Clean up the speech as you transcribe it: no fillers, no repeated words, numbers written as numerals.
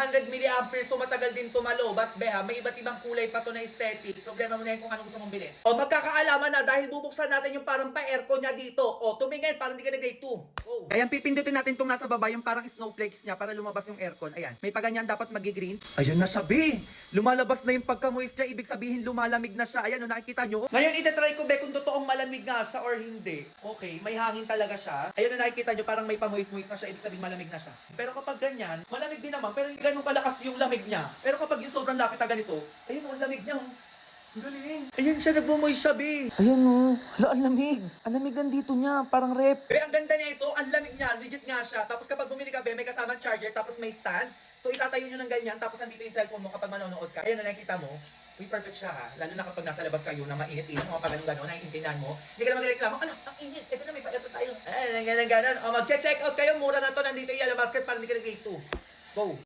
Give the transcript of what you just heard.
100 milliamperes, so matagal din tumalo. But beha, may iba't ibang kulay pa to na aesthetic. Problema mo na yun kung ano gusto mong bilhin. O magkakaalaman na dahil bubuksan natin yung parang pa-aircon niya dito. O tumingin, parang hindi ka na grade 2. Oh. Ayan, pipindutin natin itong nasa baba, yung parang snowflakes niya para lumabas yung aircon. Ayan, may paganyan dapat magi-green. Ayan na siya, B. Lumalabas na yung pagka-moist niya, ibig sabihin lumalamig na siya. Ayan, nakikita nyo. Ngayon, itatry ko, be, kung totoong malamig nga siya or hindi. Okay, may hangin talaga siya. Ayan, nakikita nyo, parang may pa-moist-moist na siya, ibig sabihin malamig na siya. Pero kapag ganyan, malamig din naman, pero ganun kalakas yung lamig niya. Pero kapag yung sobrang lapit na ganito, ayun, ang lamig niya. Ang galing. Ayan siya, nagbumoy siya, be. Ayan o. Hala, ang lamig. Ang lamig dito niya. Parang rep. Be, ang ganda niya ito. Ang lamig niya. Legit nga siya. Tapos kapag bumili ka, be, may kasamang charger. Tapos may stand. So itatayo nyo ng ganyan. Tapos nandito yung cellphone mo kapag manonood ka. Ayan na nakikita mo. Uy, perfect siya ha. Lalo na kapag nasa labas kayo na mainit-init. Mga pag gano'n, naiintindihan mo. Hindi ka na magreklamo. Ano? Ang init. Ito na, may pa-aircon tayo. Ganun. O, mag-check out kayo. Mura na to. Nandito yung Yellow Basket para hindi ka nag-grade 2. Go.